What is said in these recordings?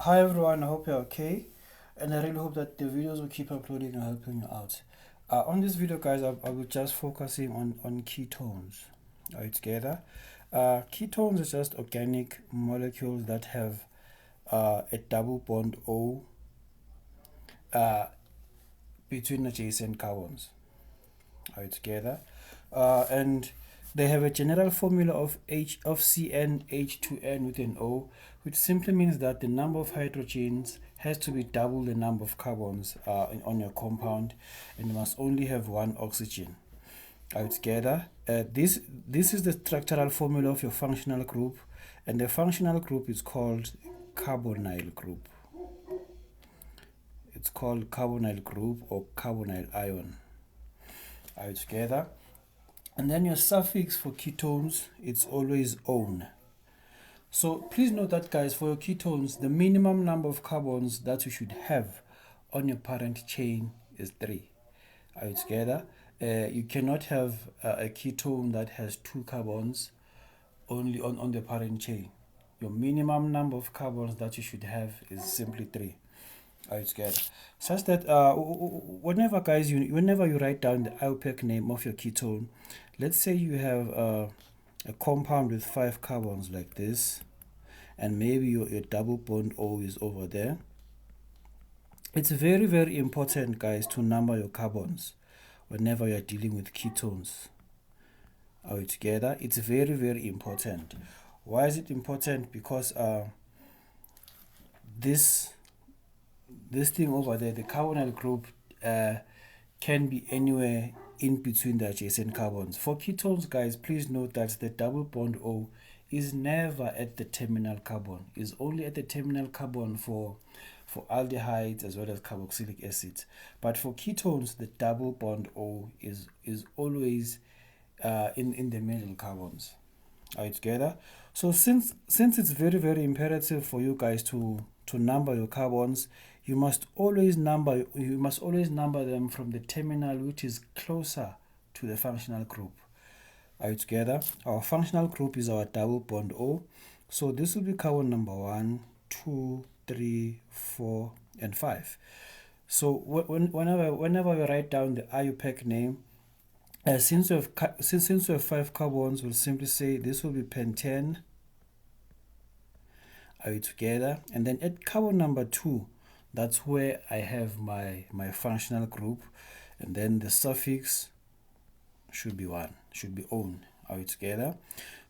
Hi everyone, I hope you're okay, and I really hope that the videos will keep uploading and helping you out. On this video, guys, I will just focusing on ketones. Are you together? Ketones are just organic molecules that have a double bond O uh, between adjacent carbons. Are you together? And they have a general formula of CnH2n with an O, which simply means that the number of hydrogens has to be double the number of carbons on your compound, and you must only have one oxygen. Are you together? This is the structural formula of your functional group, and the functional group is called carbonyl group. It's called carbonyl group or carbonyl ion. Are you together? And then your suffix for ketones, it's always "-one". So please note that, guys, for your ketones, the minimum number of carbons that you should have on your parent chain is 3. Are you together? You cannot have a ketone that has 2 carbons only on the parent chain. Your minimum number of carbons that you should have is simply 3. Are you together? Such that whenever you write down the IUPAC name of your ketone, let's say you have a compound with 5 carbons like this, and maybe your double bond O is over there. It's very, very important, guys, to number your carbons whenever you're dealing with ketones. Are we together? It's very, very important. Why is it important? Because this thing over there, the carbonyl group, can be anywhere in between the adjacent carbons. For ketones, guys, please note that the double bond O is never at the terminal carbon. It's only at the terminal carbon for aldehydes as well as carboxylic acids. But for ketones, the double bond O is always in the middle carbons. Are you together? So since it's very, very imperative for you guys to number your carbons, you must always number them from the terminal which is closer to the functional group. Are you together? Our functional group is our double bond O. So this will be carbon number 1, 2, 3, 4, and 5. So whenever we write down the IUPAC name, since we have 5 carbons, we'll simply say this will be pentane. Are you together? And then at carbon number 2, that's where I have my functional group, and then the suffix should be 1, should be "-one". Are you together?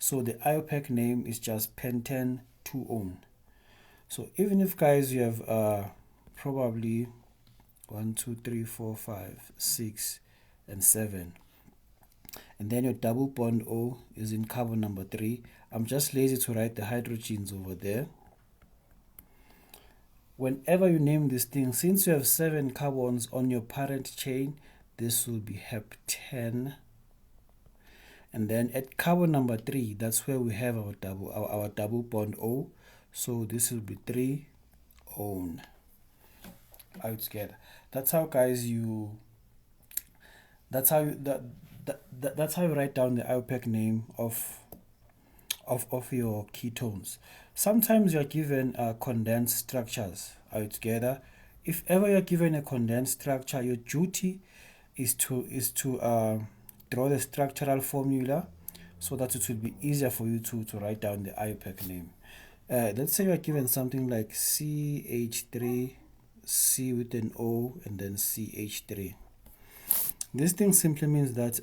So the IUPAC name is just pentane 2-one. So even if, guys, you have probably 1, 2, 3, 4, 5, 6, and 7, and then your double bond O is in carbon number 3, I'm just lazy to write the hydrogens over there. Whenever you name this thing, since you have 7 carbons on your parent chain, this will be heptane. And then at carbon number 3, that's where we have our double bond O. So this will be 3-one. Are you together? That's how, guys, that's how you write down the IUPAC name of your ketones. Sometimes you're given condensed structures. Are you together? If ever you're given a condensed structure, your duty is to draw the structural formula so that it will be easier for you to write down the IUPAC name. Let's say you're given something like CH3, C with an O, and then CH3. This thing simply means that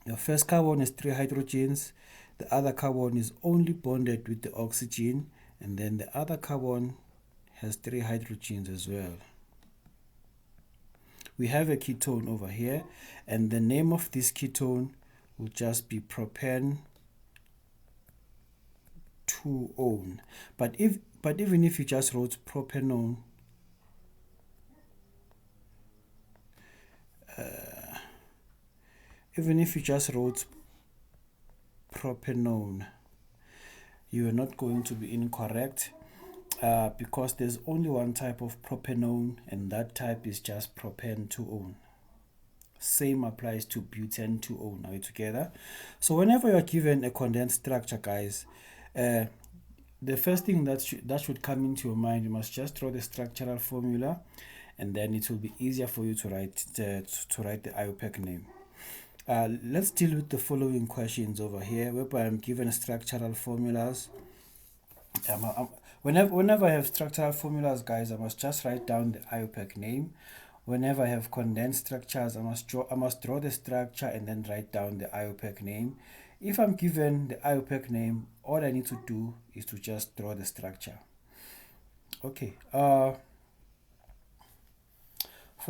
your first carbon is 3 hydrogens, the other carbon is only bonded with the oxygen, and then the other carbon has 3 hydrogens as well. We have a ketone over here, and the name of this ketone will just be propane 2-one. But even if you just wrote propanone, propanone, you are not going to be incorrect, because there's only one type of propanone, and that type is just propane 2-one. Same applies to butane 2-one. Are we together? So whenever you're given a condensed structure, guys, the first thing that should come into your mind, you must just draw the structural formula, and then it will be easier for you to write the IUPAC name. Let's deal with the following questions over here, whereby I'm given structural formulas. Whenever I have structural formulas, guys, I must just write down the IUPAC name. Whenever I have condensed structures, I must draw the structure and then write down the IUPAC name. If I'm given the IUPAC name, all I need to do is to just draw the structure. Okay. For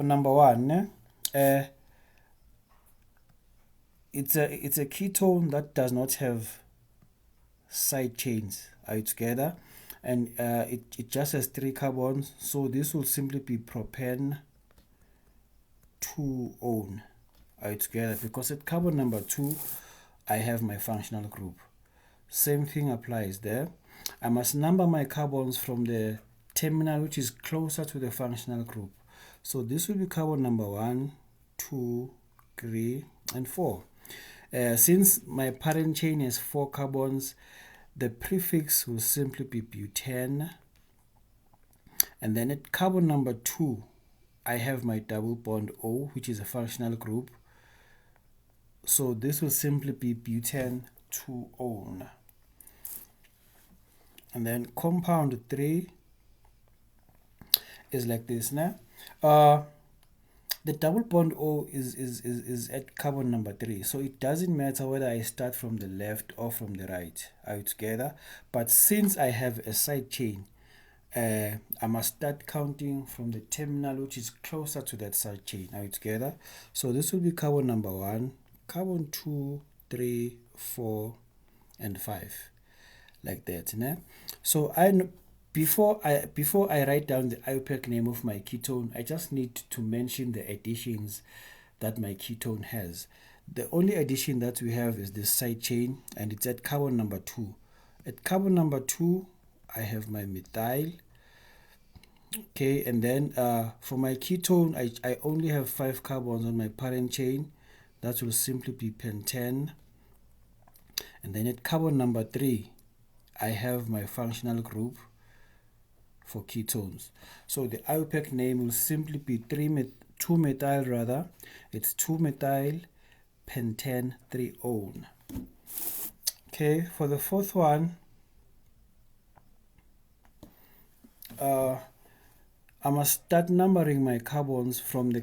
number one, it's a ketone that does not have side chains. Are you together? And it just has 3 carbons, so this will simply be propan 2-one. Are you together? Because at carbon number 2 I have my functional group. Same thing applies there. I must number my carbons from the terminal which is closer to the functional group. So this will be carbon number 1, 2, 3, and 4. Since my parent chain has 4 carbons, the prefix will simply be butane. And then at carbon number 2, I have my double bond O, which is a functional group. So this will simply be butane 2-one. And then compound 3 is like this now. The double bond O is at carbon number 3, so it doesn't matter whether I start from the left or from the right. Are you together? But since I have a side chain, I must start counting from the terminal which is closer to that side chain. Are you together? So this will be carbon number 1, carbon 2, 3, 4, and 5, like that. So before I write down the IUPAC name of my ketone, I just need to mention the additions that my ketone has. The only addition that we have is this side chain, and it's at carbon number 2. At carbon number 2, I have my methyl. Okay, and then for my ketone, I only have 5 carbons on my parent chain. That will simply be pentane. And then at carbon number 3, I have my functional group for ketones. So the IUPAC name will simply be 2-methyl rather. It's 2-methyl pentane 3-one. Okay, for the fourth one, I must start numbering my carbons from the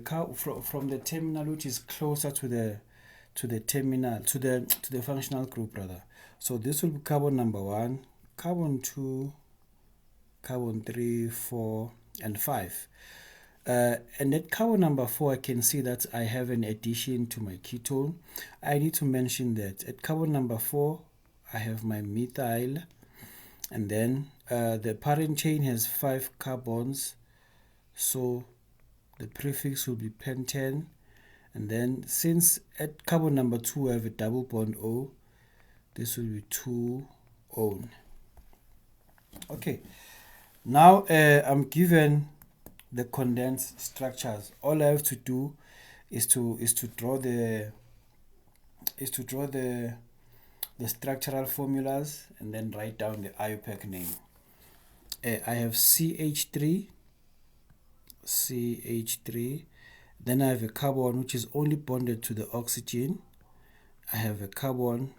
terminal which is closer to the terminal to the functional group rather. So this will be carbon number 1, carbon 2, carbon 3, 4, and 5. And at carbon number 4, I can see that I have an addition to my ketone. I need to mention that at carbon number 4, I have my methyl, and then the parent chain has 5 carbons, so the prefix will be pentane. And then since at carbon number 2 I have a double bond O, this will be 2-one. Okay, now I'm given the condensed structures. All I have to do is to draw the structural formulas and then write down the IUPAC name. I have CH3, then I have a carbon which is only bonded to the oxygen. I have a carbon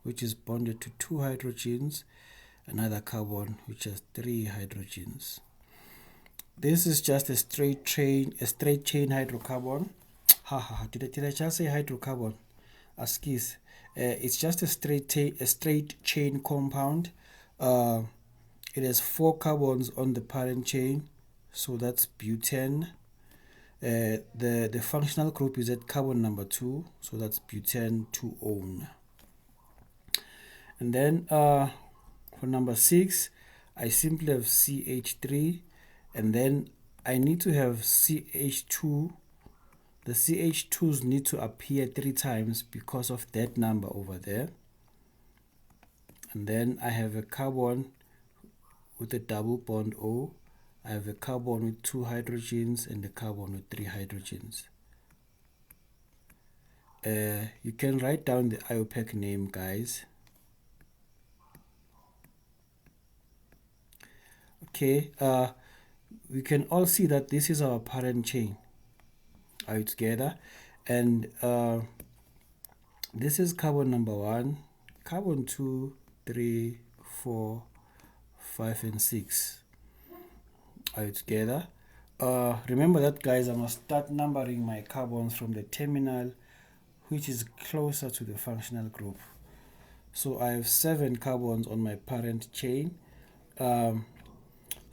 which is bonded to 2 hydrogens, another carbon which has 3 hydrogens. This is just a straight chain hydrocarbon. Did I just say hydrocarbon? Askis. It's just a straight chain compound. It has 4 carbons on the parent chain, so that's butane. The functional group is at carbon number 2, so that's butane 2-one. And then for number 6, I simply have CH3, and then I need to have CH2. The CH2s need to appear 3 times because of that number over there. And then I have a carbon with a double bond O. I have a carbon with 2 hydrogens and a carbon with 3 hydrogens. You can write down the IUPAC name, guys. Okay, we can all see that this is our parent chain. Are you together? And this is carbon number 1, carbon 2, 3, 4, 5, and 6. Are you together? Remember that, guys, I must start numbering my carbons from the terminal, which is closer to the functional group. So I have 7 carbons on my parent chain.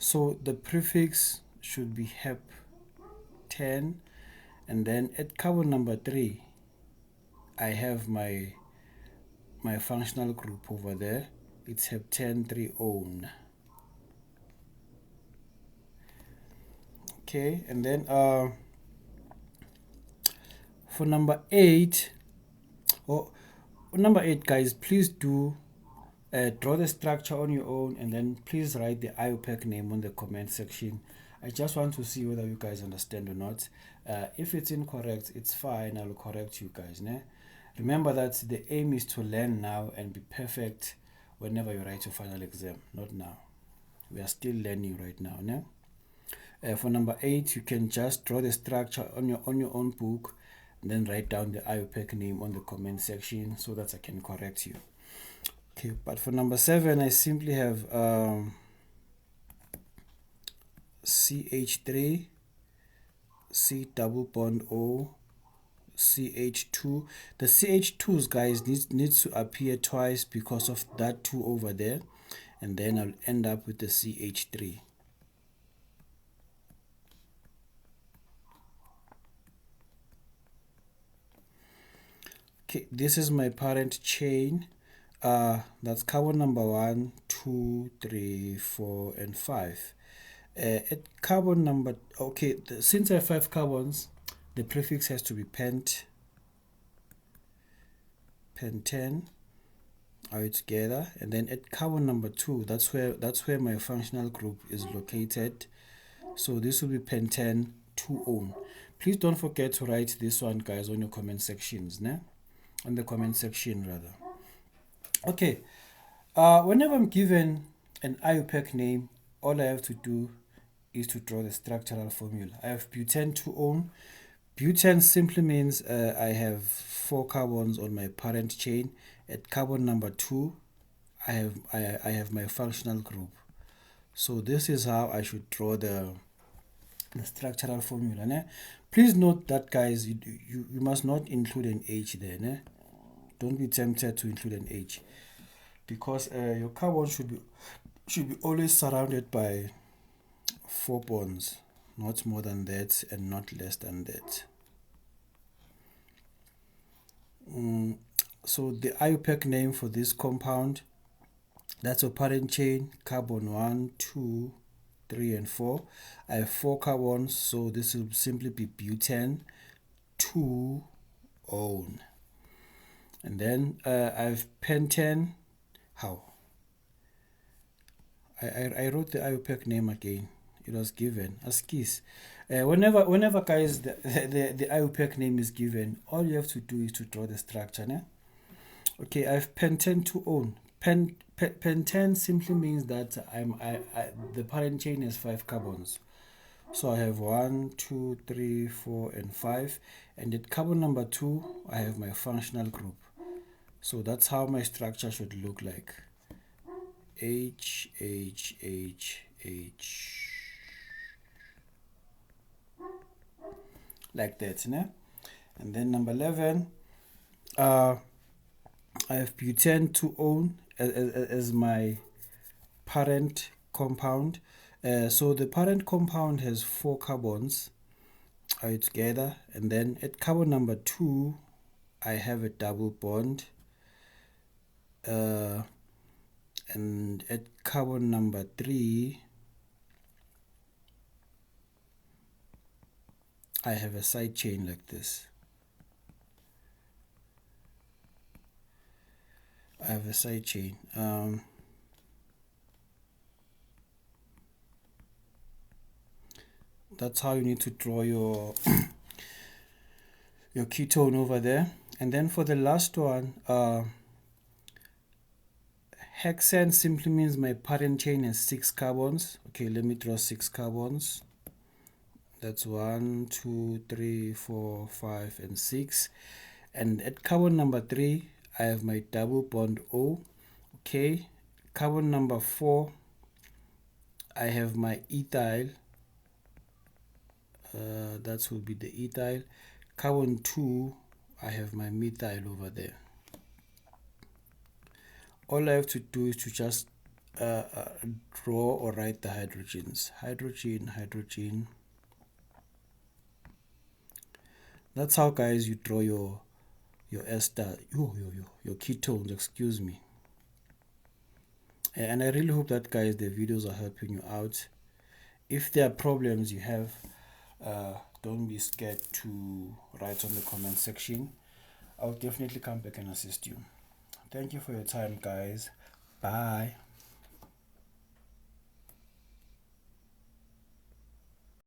So the prefix should be hep 10, and then at carbon number 3 I have my functional group over there. It's hep 10 3-one. Okay, and then for number 8, number 8, guys, please do draw the structure on your own, and then please write the IUPAC name on the comment section. I just want to see whether you guys understand or not. If it's incorrect, it's fine. I'll correct you guys. Ne? Remember that the aim is to learn now and be perfect whenever you write your final exam, not now. We are still learning right now. Ne? For number 8, you can just draw the structure on your own book, and then write down the IUPAC name on the comment section so that I can correct you. Okay, but for number 7, I simply have CH3, C double bond O, CH2. The CH2s, guys, needs to appear twice because of that 2 over there, and then I'll end up with the CH3. Okay, this is my parent chain. That's carbon number 1, 2, 3, 4, and 5. At carbon number, okay, since I have 5 carbons, the prefix has to be pent 10. Are you together? And then at carbon number 2, that's where my functional group is located. So this will be pentane 2-one. Please don't forget to write this one, guys, on your comment sections, ne? On the comment section rather. Okay, whenever I'm given an IUPAC name, all I have to do is to draw the structural formula. I have butane 2-one. Butane simply means I have 4 carbons on my parent chain. At carbon number 2, I have my functional group. So this is how I should draw the structural formula. Ne? Please note that, guys, you must not include an H there. Ne? Don't be tempted to include an H, because your carbon should be always surrounded by 4 bonds, not more than that and not less than that. So the IUPAC name for this compound, that's a parent chain, carbon 1, 2, 3, and 4. I have 4 carbons, so this will simply be butane 2-one. And then I have pentane. How? I wrote the IUPAC name again. It was given as KISS. Whenever, guys, the IUPAC name is given, all you have to do is to draw the structure. Ne? Okay, I have pentane 2-one. Pentane simply means that the parent chain has 5 carbons. So I have 1, 2, 3, 4, and 5. And at carbon number 2, I have my functional group. So that's how my structure should look like. H, H, H, H. Like that, né? And then number 11, I have butane 2-one as my parent compound. So the parent compound has 4 carbons. Are you together? And then at carbon number 2, I have a double bond. And at carbon number 3, I have a side chain like this. I have a side chain. That's how you need to draw your your ketone over there. And then for the last one, Hexane simply means my parent chain has 6 carbons. Okay, let me draw 6 carbons. That's 1, 2, 3, 4, 5, and 6. And at carbon number 3, I have my double bond O. Okay, carbon number 4, I have my ethyl. That will be the ethyl. Carbon 2, I have my methyl over there. All I have to do is to just draw or write the hydrogens. Hydrogen, hydrogen. That's how, guys, you draw your ester, your ketones, excuse me. And I really hope that, guys, the videos are helping you out. If there are problems you have, don't be scared to write on the comment section. I'll definitely come back and assist you. Thank you for your time, guys. Bye.